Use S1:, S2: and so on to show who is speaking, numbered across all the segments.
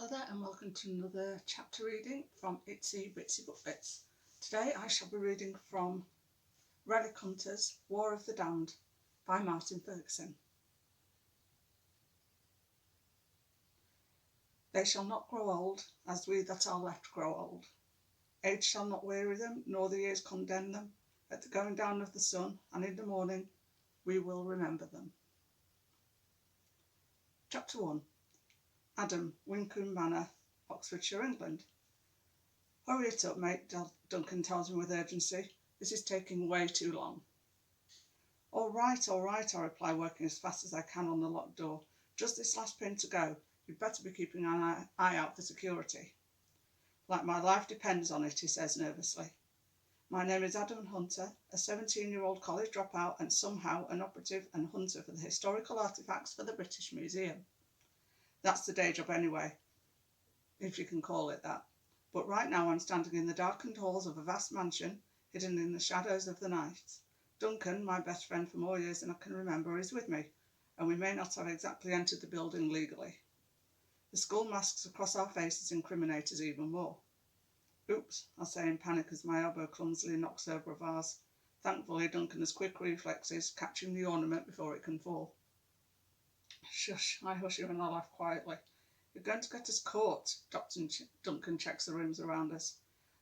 S1: Hello there and welcome to another chapter reading from Itsy Bitsy Book Bits. Today I shall be reading from Relic Hunters, War of the Damned by Martin Ferguson. They shall not grow old as we that are left grow old. Age shall not weary them, nor the years condemn them. At the going down of the sun and in the morning we will remember them. Chapter 1. Adam, Winkler Manor, Oxfordshire, England. Hurry it up, mate, Duncan tells me with urgency. This is taking way too long. All right, I reply, working as fast as I can on the locked door. Just this last pin to go. You'd better be keeping an eye out for security. Like my life depends on it, he says nervously. My name is Adam Hunter, a 17-year-old college dropout and somehow an operative and hunter for the historical artefacts for the British Museum. That's the day job anyway, if you can call it that. But right now I'm standing in the darkened halls of a vast mansion, hidden in the shadows of the night. Duncan, my best friend for more years than I can remember, is with me, and we may not have exactly entered the building legally. The skull masks across our faces incriminate us even more. Oops, I say in panic as my elbow clumsily knocks over a vase. Thankfully, Duncan has quick reflexes, catching the ornament before it can fall. Shush, I hush him and I laugh quietly. You're going to get us caught. Duncan checks the rooms around us.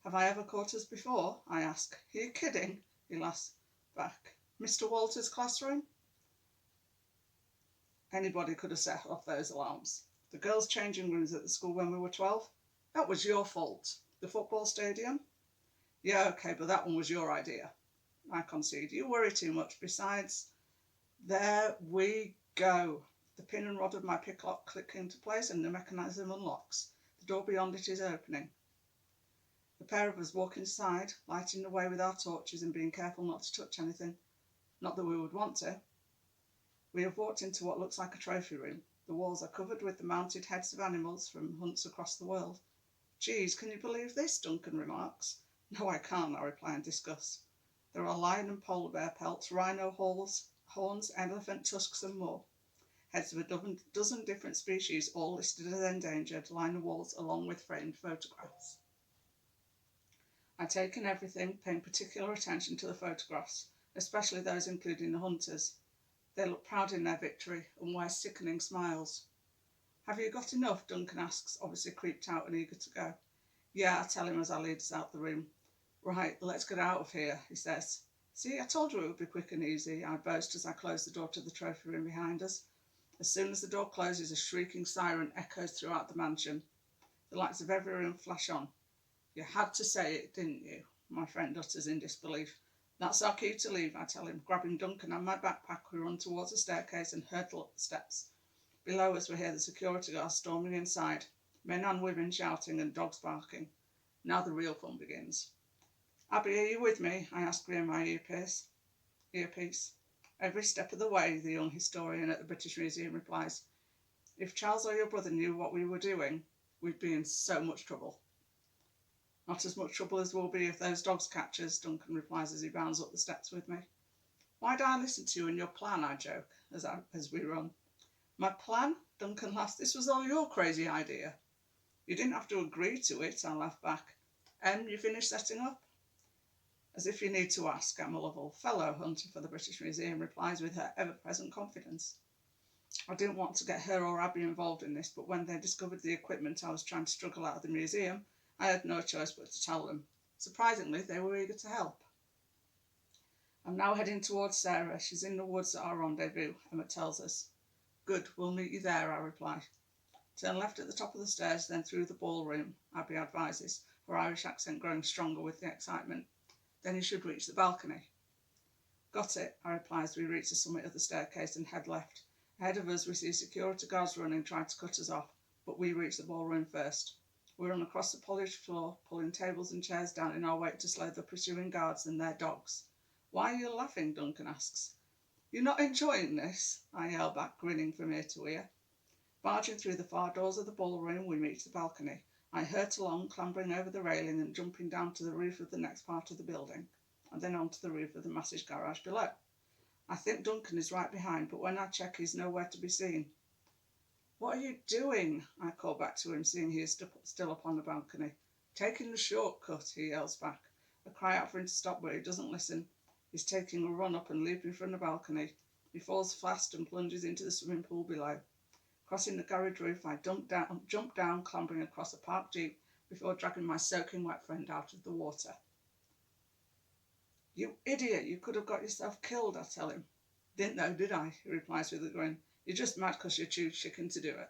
S1: Have I ever caught us before? I ask. Are you kidding? He laughs back. Mr. Walter's classroom? Anybody could have set off those alarms. The girls' changing rooms at the school when we were 12? That was your fault. The football stadium? Yeah, okay, but that one was your idea. I concede. You worry too much. Besides, there we go. The pin and rod of my picklock click into place and the mechanism unlocks. The door beyond it is opening. The pair of us walk inside, lighting the way with our torches and being careful not to touch anything. Not that we would want to. We have walked into what looks like a trophy room. The walls are covered with the mounted heads of animals from hunts across the world. Geez, can you believe this? Duncan remarks. No, I can't, I reply in disgust. There are lion and polar bear pelts, rhino horns, elephant tusks and more. Heads of a dozen different species, all listed as endangered, line the walls along with framed photographs. I take in everything, paying particular attention to the photographs, especially those including the hunters. They look proud in their victory and wear sickening smiles. Have you got enough? Duncan asks, obviously creeped out and eager to go. Yeah, I tell him as I lead us out the room. Right, let's get out of here, he says. See, I told you it would be quick and easy, I boast as I close the door to the trophy room behind us. As soon as the door closes, a shrieking siren echoes throughout the mansion. The lights of every room flash on. You had to say it, didn't you? My friend utters in disbelief. That's our cue to leave, I tell him. Grabbing Duncan and my backpack, we run towards the staircase and hurtle up the steps. Below us, we hear the security guards storming inside, men and women shouting and dogs barking. Now the real fun begins. Abby, are you with me? I ask via my earpiece. Every step of the way, the young historian at the British Museum replies. If Charles or your brother knew what we were doing, we'd be in so much trouble. Not as much trouble as we'll be if those dogs catch us, Duncan replies as he bounds up the steps with me. Why'd I listen to you and your plan, I joke, as we run. My plan? Duncan laughs. This was all your crazy idea. You didn't have to agree to it, I laugh back. You finished setting up? As if you need to ask, Emma Lovell, fellow hunter for the British Museum, replies with her ever-present confidence. I didn't want to get her or Abby involved in this, but when they discovered the equipment I was trying to struggle out of the museum, I had no choice but to tell them. Surprisingly, they were eager to help. I'm now heading towards Sarah. She's in the woods at our rendezvous, Emma tells us. Good, we'll meet you there, I reply. Turn left at the top of the stairs, then through the ballroom, Abby advises, her Irish accent growing stronger with the excitement. Then you should reach the balcony. Got it, I reply as we reach the summit of the staircase and head left. Ahead of us we see security guards running, trying to cut us off, but we reach the ballroom first. We run across the polished floor, pulling tables and chairs down in our wake to slow the pursuing guards and their dogs. Why are you laughing? Duncan asks. You're not enjoying this? I yell back, grinning from ear to ear. Barging through the far doors of the ballroom, we reach the balcony. I hurt along, clambering over the railing and jumping down to the roof of the next part of the building, and then onto the roof of the massive garage below. I think Duncan is right behind, but when I check, he's nowhere to be seen. What are you doing? I call back to him, seeing he is still up on the balcony. Taking the shortcut, he yells back. I cry out for him to stop, but he doesn't listen. He's taking a run up and leaping from the balcony. He falls fast and plunges into the swimming pool below. Crossing the garage roof, I jump down, clambering across a parked jeep before dragging my soaking wet friend out of the water. You idiot, you could have got yourself killed, I tell him. Didn't know, did I? He replies with a grin. You're just mad because you're too chicken to do it.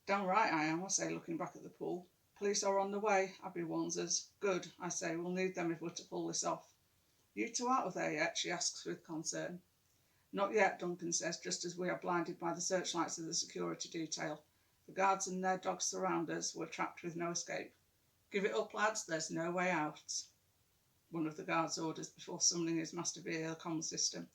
S1: Damn right I am, I say, looking back at the pool. Police are on the way, Abby warns us. Good, I say, we'll need them if we're to pull this off. You two out of there yet? She asks with concern. Not yet, Duncan says, just as we are blinded by the searchlights of the security detail. The guards and their dogs surround us. We're trapped with no escape. Give it up, lads, there's no way out, one of the guards orders before summoning his master via the comm system.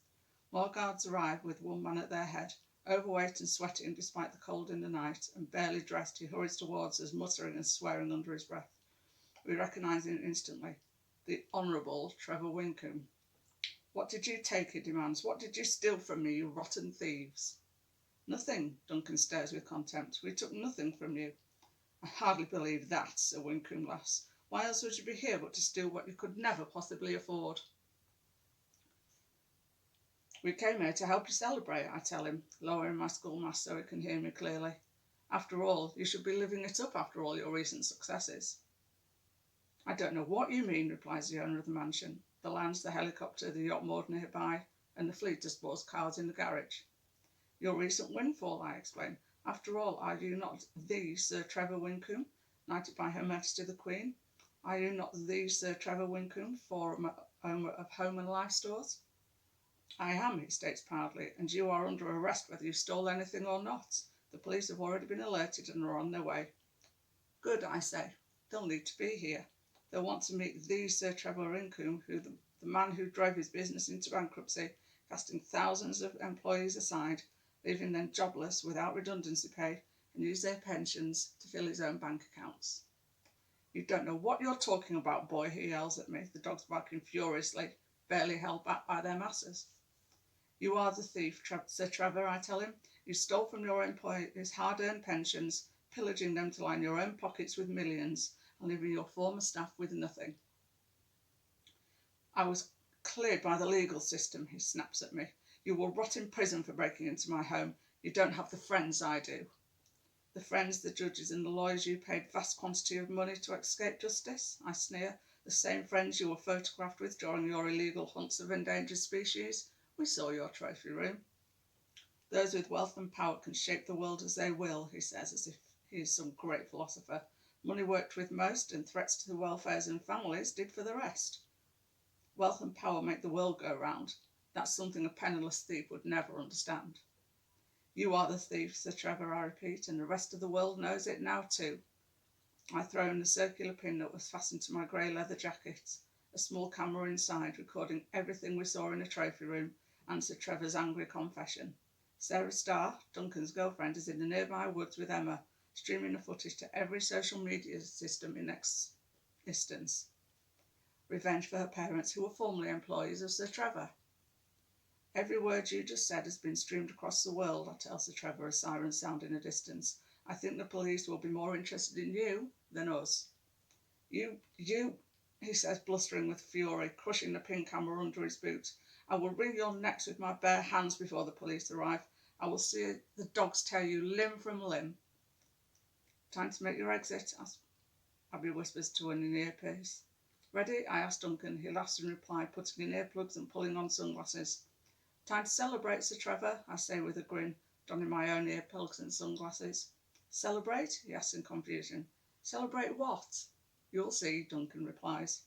S1: More guards arrive with one man at their head. Overweight and sweating despite the cold in the night, and barely dressed, he hurries towards us, muttering and swearing under his breath. We recognise him instantly. The Honourable Trevor Winkham. What did you take, he demands. What did you steal from me, you rotten thieves? Nothing, Duncan stares with contempt. We took nothing from you. I hardly believe that, Sir Winkham laughs. Why else would you be here but to steal what you could never possibly afford? We came here to help you celebrate, I tell him, lowering my skull mask so he can hear me clearly. After all, you should be living it up after all your recent successes. I don't know what you mean, replies the owner of the mansion. The lounge, the helicopter, the yacht moored nearby, and the fleet of sports cars in the garage. Your recent windfall, I explain. After all, are you not the Sir Trevor Winkham, knighted by Her Majesty the Queen? Are you not the Sir Trevor Winkham, owner of Home and Life stores? I am, he states proudly, and you are under arrest whether you stole anything or not. The police have already been alerted and are on their way. Good, I say. They'll need to be here. They'll want to meet the Sir Trevor Winkham, the man who drove his business into bankruptcy, casting thousands of employees aside, leaving them jobless without redundancy pay, and use their pensions to fill his own bank accounts. You don't know what you're talking about, boy, he yells at me, the dogs barking furiously, barely held back by their masters. You are the thief, Sir Trevor, I tell him. You stole from your employees' hard-earned pensions, pillaging them to line your own pockets with millions, and leaving your former staff with nothing. I was cleared by the legal system, he snaps at me. You will rot in prison for breaking into my home. You don't have the friends I do. The friends, the judges and the lawyers you paid vast quantity of money to escape justice, I sneer. The same friends you were photographed with during your illegal hunts of endangered species. We saw your trophy room. Those with wealth and power can shape the world as they will, he says, as if he is some great philosopher. Money worked with most, and threats to the welfares and families did for the rest. Wealth and power make the world go round. That's something a penniless thief would never understand. You are the thief, Sir Trevor, I repeat, and the rest of the world knows it now too. I throw in the circular pin that was fastened to my grey leather jacket, a small camera inside, recording everything we saw in the trophy room, and Sir Trevor's angry confession. Sarah Starr, Duncan's girlfriend, is in the nearby woods with Emma, streaming the footage to every social media system in existence. Revenge for her parents, who were formerly employees of Sir Trevor. Every word you just said has been streamed across the world, I tell Sir Trevor as sirens sound in the distance. I think the police will be more interested in you than us. You, he says, blustering with fury, crushing the pin camera under his boot. I will wring your necks with my bare hands before the police arrive. I will see the dogs tear you limb from limb. Time to make your exit, Abby whispers to an earpiece. Ready? I ask Duncan. He laughs in reply, putting in earplugs and pulling on sunglasses. Time to celebrate, Sir Trevor, I say with a grin, donning my own earplugs and sunglasses. Celebrate? He asks in confusion. Celebrate what? You'll see, Duncan replies.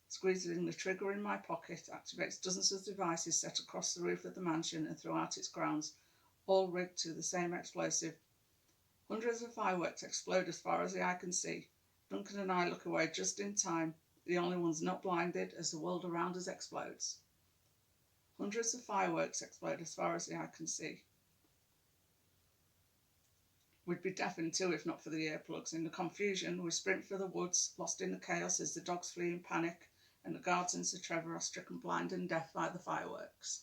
S1: Squeezing the trigger in my pocket activates dozens of devices set across the roof of the mansion and throughout its grounds, all rigged to the same explosive. Hundreds of fireworks explode as far as the eye can see. Duncan and I look away just in time, the only ones not blinded as the world around us explodes. Hundreds of fireworks explode as far as the eye can see. We'd be deafened too if not for the earplugs. In the confusion, we sprint for the woods, lost in the chaos as the dogs flee in panic, and the guards and Sir Trevor are stricken blind and deaf by the fireworks.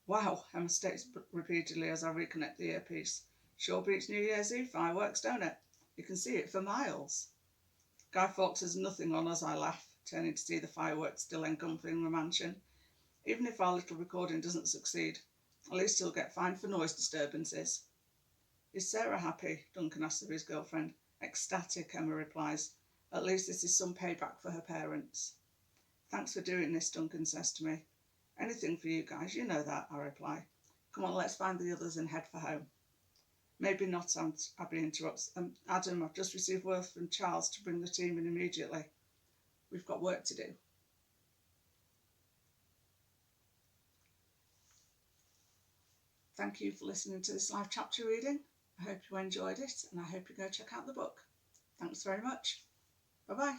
S1: Wow, Emma states repeatedly as I reconnect the earpiece. Sure beats New Year's Eve fireworks, don't it? You can see it for miles. Guy Fawkes has nothing on us, I laugh, turning to see the fireworks still encompassing the mansion. Even if our little recording doesn't succeed, at least he'll get fined for noise disturbances. Is Sarah happy? Duncan asks of his girlfriend. Ecstatic, Emma replies. At least this is some payback for her parents. Thanks for doing this, Duncan says to me. Anything for you guys, you know that, I reply. Come on, let's find the others and head for home. Maybe not, Aunt, Abby interrupts. Adam, I've just received word from Charles to bring the team in immediately. We've got work to do. Thank you for listening to this live chapter reading. I hope you enjoyed it and I hope you go check out the book. Thanks very much. Bye-bye.